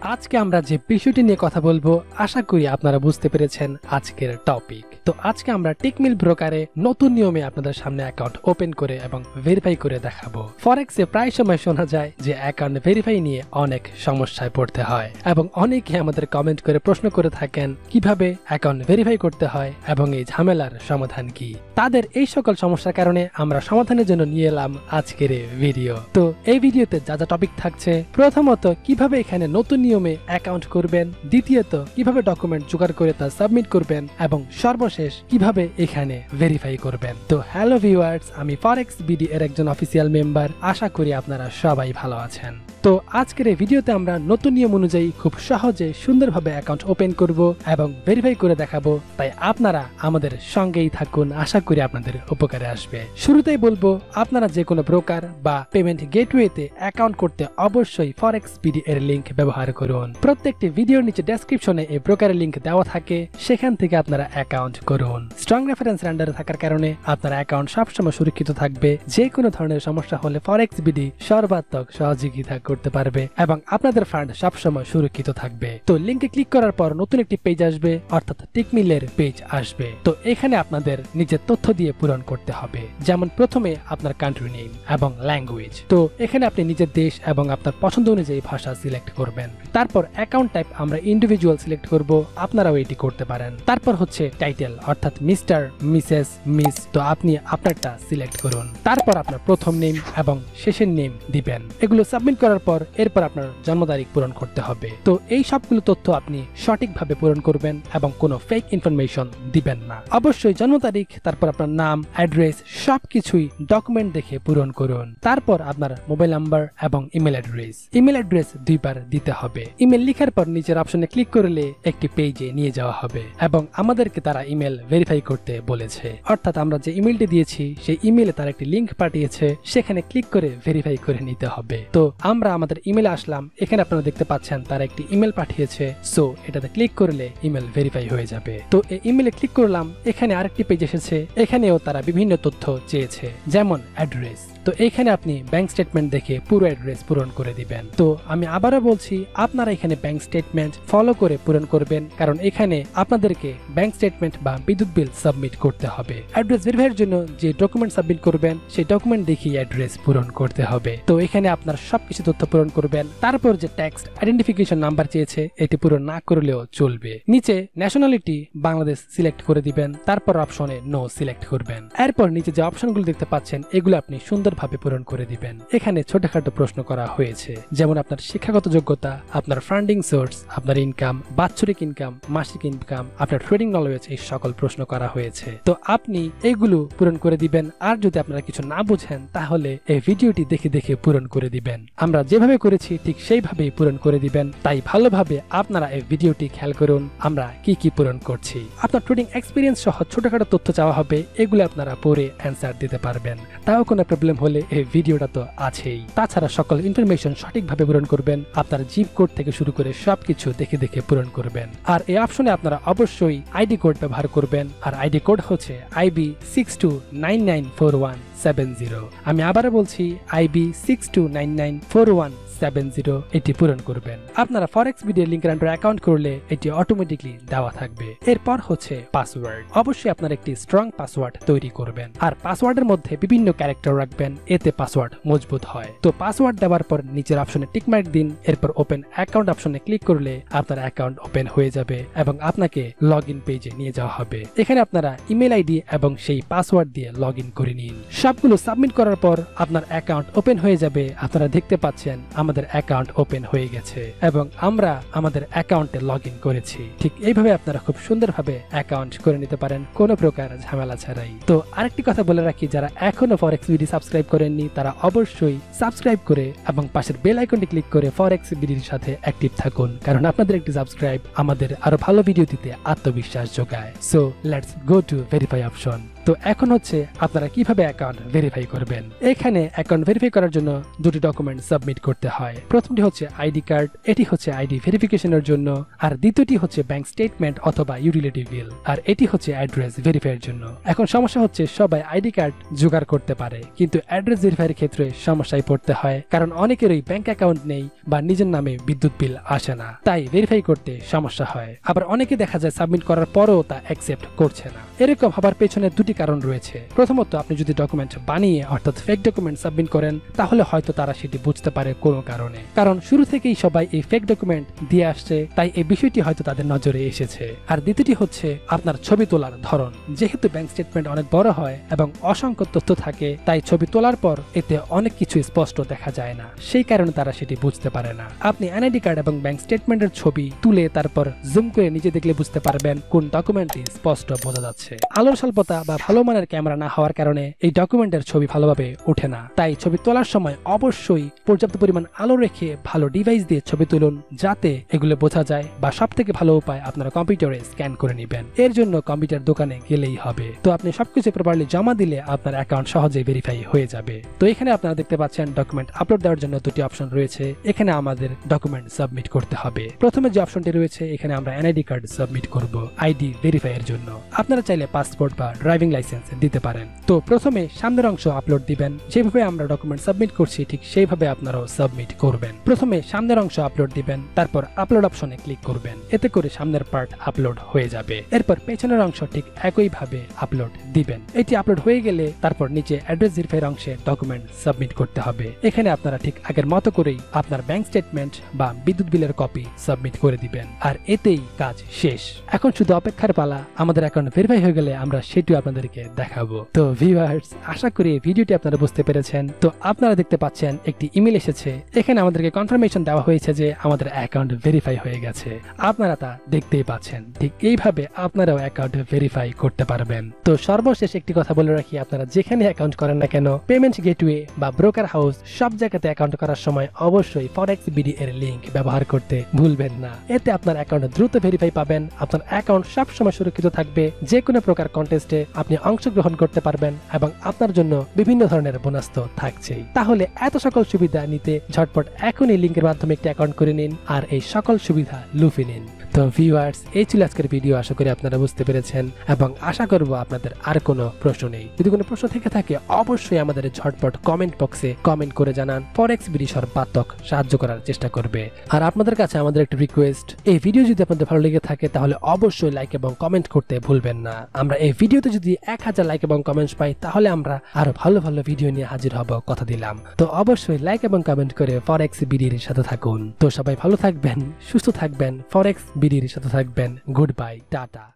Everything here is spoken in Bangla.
আজকে আমরা যে বিষয়টি নিয়ে কথা বলবো আশা করি আপনারা বুঝতে পেরেছেন আজকের টপিক। তো আজকে আমরা টিকমিল ব্রোকারে নতুন নিয়মে আপনাদের সামনে অ্যাকাউন্ট ওপেন করে এবং ভেরিফাই করে দেখাবো। ফরেক্সে প্রায় সময় শোনা যায় যে অ্যাকাউন্ট ভেরিফাই নিয়ে অনেক সমস্যায় পড়তে হয় এবং অনেকে আমাদের কমেন্ট করে প্রশ্ন করে থাকেন কিভাবে অ্যাকাউন্ট ভেরিফাই করতে হয় এবং এই ঝামেলার সমাধান কি। তাদের এই সকল সমস্যার কারণে আমরা সমাধানের জন্য নিয়ে এলাম আজকের ভিডিও। তো এই ভিডিওতে যা যা টপিক থাকছে, প্রথমত কিভাবে এখানে নতুন নিয়মে অ্যাকাউন্ট করবেন, দ্বিতীয়ত কিভাবে ডকুমেন্ট জোগাড় করে তা সাবমিট করবেন এবং সর্বশেষ কিভাবে এখানে ভেরিফাই করবেন। তো হ্যালো ভিউয়ার্স, আমি ফরেক্স বিডি এর একজন অফিসিয়াল মেম্বার। আশা করি আপনারা সবাই ভালো আছেন। তো আজকের এই ভিডিওতে আমরা নতুন নিয়ম অনুযায়ী খুব সহজে সুন্দরভাবে অ্যাকাউন্ট ওপেন করব এবং ভেরিফাই করে দেখাবো। তাই আপনারা আমাদের সঙ্গেই থাকুন, আশা করি আপনাদের উপকারে আসবে। শুরুতেই বলবো, আপনারা যে কোনো ব্রোকার বা পেমেন্ট গেটওয়েতে অ্যাকাউন্ট করতে অবশ্যই ফরেক্স বিডি এর লিংক ব্যবহার করুন। প্রত্যেকটি ভিডিওর নিচে ডেসক্রিপশনে এই ব্রোকারের লিংক দেওয়া থাকে, সেখান থেকে আপনারা অ্যাকাউন্ট করুন। স্ট্রং রেফারেন্স আন্ডারে থাকার কারণে আপনার অ্যাকাউন্ট সবসময় সুরক্ষিত থাকবে। যে কোনো ধরনের সমস্যা হলে ফরেক্স বিডি সর্বাত্মক সহযোগিতা করতে পারবে এবং আপনাদের ফান্ড সবসময় সুরক্ষিত থাকবে। তো লিংকে ক্লিক করার পর নতুন একটি পেজ আসবে, অর্থাৎ টিকমিলের পেজ আসবে। তো এখানে আপনাদের নিজের তথ্য দিয়ে পূরণ করতে হবে। যেমন প্রথমে আপনার কান্ট্রি নেম এবং ল্যাঙ্গুয়েজ। তো এখানে আপনি নিজের দেশ এবং আপনার পছন্দ অনুযায়ী ভাষা সিলেক্ট করবেন। তারপর অ্যাকাউন্ট টাইপ আমরা ইন্ডিভিজুয়াল সিলেক্ট করব, আপনারাও এটি করতে পারেন। তারপর হচ্ছে টাইটেল, অর্থাৎ মিস্টার, মিসেস, মিস। তো আপনি আপনারটা সিলেক্ট করুন। তারপর আপনার প্রথম নেম এবং শেষের নেম দিবেন। এগুলো সাবমিট করার এরপর আপনার জন্ম তারিখ পূরণ করতে হবে। তো এই সবগুলো তথ্য আপনি সঠিকভাবে পূরণ করবেন এবং কোনো ফেক ইনফরমেশন দিবেন না। অবশ্যই জন্ম তারিখ, তারপর আপনার নাম, অ্যাড্রেস সবকিছুই ডকুমেন্ট দেখে পূরণ করুন। তারপর আপনার মোবাইল নাম্বার এবং ইমেল অ্যাড্রেস। ইমেল অ্যাড্রেস 2 বার দিতে হবে। ইমেল লিখার পর নিচের অপশনে ক্লিক করলে একটি পেজে নিয়ে যাওয়া হবে এবং আমাদেরকে তারা ইমেল ভেরিফাই করতে বলেছে। অর্থাৎ আমরা যে ইমেলটি দিয়েছি সেই ইমেলে তারা একটি লিংক পাঠিয়েছে, সেখানে ক্লিক করে ভেরিফাই করে নিতে হবে। তো আমরা আমাদের ইমেলে আসলাম। এখানে আপনারা দেখতে পাচ্ছেন তারা একটি ইমেল পাঠিয়েছে। সো এটাতে ক্লিক করলে ইমেল ভেরিফাই হয়ে যাবে। তো এই ইমেলে ক্লিক করলাম। এখানে আরেকটি পেজ এসেছে। এখানেও তারা বিভিন্ন তথ্য চেয়েছে, যেমন অ্যাড্রেস। তো এখানে আপনি ব্যাংক স্টেটমেন্ট দেখে পুরো অ্যাড্রেস পূরণ করে দিবেন। তো আমি আবারও বলছি, আপনারা এখানে ব্যাংক স্টেটমেন্ট ফলো করে পূরণ করবেন, কারণ এখানে আপনাদেরকে ব্যাংক স্টেটমেন্ট বা বিদ্যুৎ বিল সাবমিট করতে হবে। অ্যাড্রেস ভেরিফাইয়ের জন্য যে ডকুমেন্ট সাবমিট করবেন সেই ডকুমেন্ট দেখিয়ে অ্যাড্রেস পূরণ করতে হবে। তো এখানে আপনার সবকিছু তথ্য পূরণ করবেন। তারপর যে ট্যাক্স আইডেন্টিফিকেশন নাম্বার চেয়েছে এটি পূরণ না করলেও চলবে। নিচে ন্যাশনালিটি বাংলাদেশ সিলেক্ট করে দিবেন। তারপর অপশনে নো সিলেক্ট করবেন। এরপর নিচে যে অপশনগুলো দেখতে পাচ্ছেন এগুলো আপনি সুন্দরভাবে পূরণ করে দিবেন। এখানে ছোটখাটো প্রশ্ন করা হয়েছে, যেমন আপনার শিক্ষাগত যোগ্যতা, আপনার ফান্ডিং সোর্স, আপনার ইনকাম, বাৎসরিক ইনকাম, মাসিক ইনকাম, আপনার ট্রেডিং নলেজ, এই সকল প্রশ্ন করা হয়েছে। তো আপনি এগুলো পূরণ করে দিবেন। আর যদি আপনারা কিছু না বুঝেন তাহলে এই ভিডিওটি দেখে দেখে পূরণ করে দিবেন। আমরা যেভাবে করেছি ঠিক সেইভাবেই পূরণ করে দিবেন। তাই ভালোভাবে আপনারা এই ভিডিওটি খেয়াল করুন আমরা কি কি পূরণ করছি। আপনার ট্রেডিং এক্সপিরিয়েন্স সহ ছোটখাটো তথ্য চাওয়া হবে, এগুলো আপনারা পড়ে অ্যান্সার দিতে পারবেন। তাও কোনো প্রবলেম হলে এই ভিডিওটা তো আছেই। তাছাড়া সকল ইনফরমেশন সঠিকভাবে পূরণ করবেন। আপনার জিপ কোড থেকে শুরু করে সবকিছু দেখে দেখে পূরণ করবেন। আর এই অপশনে আপনারা অবশ্যই আইডি কোড ব্যবহার করবেন। আর আইডি কোড হচ্ছে IB62994170। আমি আবারও বলছি IB62994170। এটি পূরণ করবেন। আপনারা ফরেক্স বিডি লিংকের আন্ডারে অ্যাকাউন্ট করলে এটি অটোমেটিকলি দেওয়া থাকবে। এরপর হচ্ছে পাসওয়ার্ড। অবশ্যই আপনার একটি স্ট্রং পাসওয়ার্ড তৈরি করবেন। আর পাসওয়ার্ডের মধ্যে বিভিন্ন ক্যারেক্টার রাখবেন, এতে পাসওয়ার্ড মজবুত হয়। তো পাসওয়ার্ড দেওয়ার পর নিচের অপশনে টিক মার্ক দিন। এরপর ওপেন অ্যাকাউন্ট অপশনে ক্লিক করলে আপনার অ্যাকাউন্ট ওপেন হয়ে যাবে এবং আপনাকে লগ ইন পেজে নিয়ে যাওয়া হবে। এখানে আপনারা ইমেল আইডি এবং সেই পাসওয়ার্ড দিয়ে লগ ইন করে নিন। সবগুলো সাবমিট করার পর আপনার অ্যাকাউন্ট ওপেন হয়ে যাবে। আপনারা দেখতে পাচ্ছেন আমাদের অ্যাকাউন্ট ওপেন হয়ে গেছে এবং আমরা আমাদের অ্যাকাউন্টে লগ ইন করেছি। ঠিক এইভাবে আপনারা খুব সুন্দরভাবে অ্যাকাউন্ট করে নিতে পারেন কোনো প্রকার ঝামেলা ছাড়াই। তো আরেকটি কথা বলে রাখি, যারা এখনো ফরেক্স বিডি সাবস্ক্রাইব করেননি তারা অবশ্যই সাবস্ক্রাইব করে এবং পাশের বেল আইকনটি ক্লিক করে ফরেক্স বিডির সাথে অ্যাক্টিভ থাকুন, কারণ আপনাদের একটি সাবস্ক্রাইব আমাদের আরো ভালো ভিডিও দিতে আত্মবিশ্বাস যোগায়। So let's go to verify option. তো এখন হচ্ছে আপনারা কিভাবে অ্যাকাউন্ট ভেরিফাই করবেন। এখানে অ্যাকাউন্ট ভেরিফাই করার জন্য দুটি ডকুমেন্ট সাবমিট করতে হয়। প্রথমটি হচ্ছে আইডি কার্ড, এটি হচ্ছে আইডি ভেরিফিকেশনের জন্য, আর দ্বিতীয়টি হচ্ছে ব্যাংক স্টেটমেন্ট অথবা ইউটিলিটি বিল, আর এটি হচ্ছে অ্যাড্রেস ভেরিফাইয়ের জন্য। এখন সমস্যা হচ্ছে সবাই আইডি কার্ড জোগাড় করতে পারে, কিন্তু অ্যাড্রেস ভেরিফাইয়ের ক্ষেত্রে সমস্যায় পড়তে হয়, কারণ অনেকেরই ব্যাংক অ্যাকাউন্ট নেই বা নিজের নামে বিদ্যুৎ বিল আসে না, তাই ভেরিফাই করতে সমস্যা হয়। আবার অনেকে দেখা যায় সাবমিট করার পরও তা অ্যাকসেপ্ট করছে না। এরকম হবার পেছনে দুটি কারণ রয়েছে। প্রথমত, আপনি যদি ডকুমেন্ট বানিয়ে অর্থাৎ ফেক ডকুমেন্ট সাবমিট করেন, তাহলে হয়তো তারা সেটি বুঝতে পারে কোনো কারণে, কারণ শুরু থেকেই সবাই এই ফেক ডকুমেন্ট দিয়ে আসছে, তাই এই বিষয়টি হয়তো তাদের নজরে এসেছে। আর দ্বিতীয়টি হচ্ছে আপনার ছবি তোলার ধরন। যেহেতু ব্যাংক স্টেটমেন্ট অনেক বড় হয় এবং অসংখ্য তথ্য থাকে, তাই ছবি তোলার পর এতে অনেক কিছু স্পষ্ট দেখা যায় না, সেই কারণে তারা সেটি বুঝতে পারে না। আপনি এনআইডি কার্ড এবং ব্যাংক স্টেটমেন্টের ছবি তুলে তারপর জুম করে নিজে দেখলে বুঝতে পারবেন কোন ডকুমেন্টটি স্পষ্ট বোঝা যাচ্ছে। আলোর স্বল্পতা বা ভালো মানের ক্যামেরা না হওয়ার কারণে এই ডকুমেন্টের ছবি ভালোভাবে ওঠে না, তাই ছবি তোলার সময় অবশ্যই পর্যাপ্ত পরিমাণ আলো রেখে ভালো ডিভাইস দিয়ে ছবি তুলুন, যাতে এগুলো বোঝা যায়। বা সব থেকে ভালো উপায়, আপনারা কম্পিউটারে স্ক্যান করে নেবেন। এর জন্য কম্পিউটার দোকানে গেলেই হবে। তো আপনি সবকিছু প্রপারলি জমা দিলে আপনার অ্যাকাউন্ট সহজেই ভেরিফাই হয়ে যাবে। তো এখানে আপনারা দেখতে পাচ্ছেন ডকুমেন্ট আপলোড দেওয়ার জন্য দুটি অপশন রয়েছে। এখানে আমাদের ডকুমেন্ট সাবমিট করতে হবে। প্রথমে যে অপশনটি রয়েছে, এখানে আমরা এনআইডি কার্ড সাবমিট করব আইডি ভেরিফাই এর জন্য। আপনারা চাইলে পাসপোর্ট বা ড্রাইভিং লাইসেন্স দিতে পারেন। তো প্রথমে সামনের অংশ আপলোড দিবেন। যেভাবে আমরা ডকুমেন্ট সাবমিট করছি ঠিক সেইভাবে আপনারাও সাবমিট করবেন। প্রথমে সামনের অংশ আপলোড দিবেন, তারপর আপলোড অপশনে ক্লিক করবেন। এতে করে সামনের পার্ট আপলোড হয়ে যাবে। এরপর পেছনের অংশ ঠিক একইভাবে আপলোড দিবেন। এটি আপলোড হয়ে গেলে তারপর নিচে অ্যাড্রেস ভেরিফাই অংশে ডকুমেন্ট সাবমিট করতে হবে। এখানে আপনারা ঠিক আগের মতো করেই আপনার ব্যাংক স্টেটমেন্ট বা বিদ্যুৎ বিলের কপি সাবমিট করে দিবেন, আর এতেই কাজ শেষ। এখন শুধু অপেক্ষার পালা। আমাদের অ্যাকাউন্ট ভেরিফাই হয়ে গেলে আমরা সেটিও আপনাদেরকে দেখাবো। তো ভিউয়ার্স, আশা করি এই ভিডিওটি আপনারা বুঝতে পেরেছেন। তো আপনারা দেখতে পাচ্ছেন একটি ইমেল এসেছে। এখানে আমাদেরকে কনফার্মেশন দেওয়া হয়েছে যে আমাদের অ্যাকাউন্ট ভেরিফাই হয়ে গেছে। আপনারা তা দেখতেই পাচ্ছেন। ঠিক এইভাবে আপনারাও অ্যাকাউন্ট ভেরিফাই করতে পারবেন। তো সর্বশেষ একটি কথা বলে রাখি, আপনারা যেখানে অ্যাকাউন্ট করেন না কেন, পেমেন্ট গেটওয়ে বা ব্রোকার হাউস সব জায়গাতে অ্যাকাউন্ট করার সময় অবশ্যই ফরেক্স বিডি এর লিংক ব্যবহার করতে ভুলবেন না। এতে আপনার অ্যাকাউন্ট দ্রুত ভেরিফাই পাবেন। আপনার অ্যাকাউন্ট সবসময় সুরক্ষিত থাকবে। যে কোনো প্রকার কন্টেস্টে আপনি অংশগ্রহণ করতে পারবেন এবং আপনার জন্য বিভিন্ন ধরনের বোনাস তো থাকছেই। তাহলে এত সকল সুবিধা নিতে ঝটপট এখনই লিংকের মাধ্যমে একটি অ্যাকাউন্ট করে নিন আর এই সকল সুবিধা লুফে নিন। তো ভিউয়ার্স, এই ছিল আজকের ভিডিও। আশা করি আপনারা বুঝতে পেরেছেন এবং আশা করব আপনাদের আর কোনো প্রশ্ন নেই। যদি কোনো প্রশ্ন থেকে থাকে অবশ্যই আমাদের ঝটপট কমেন্ট বক্সে কমেন্ট করে জানান। ফরেক্স বিডি সর্বাত্মক সাহায্য করার চেষ্টা করবে। আর আপনাদের কাছে আমাদের একটা রিকোয়েস্ট, এই ভিডিও যদি আপনাদের ভালো লেগে থাকে তাহলে অবশ্যই লাইক এবং কমেন্ট করতে ভুলবেন না। আমরা এই ভিডিওতে যদি 1000 লাইক এবং কমেন্টস পাই তাহলে আমরা আরো ভালো ভালো ভিডিও নিয়ে হাজির হব, কথা দিলাম। তো অবশ্যই লাইক এবং কমেন্ট করে ফরেক্স বিডির সাথে থাকুন। তো সবাই ভালো থাকবেন, সুস্থ থাকবেন, ফরেক্স বিডির সাথে থাকবেন। Good bye, tata.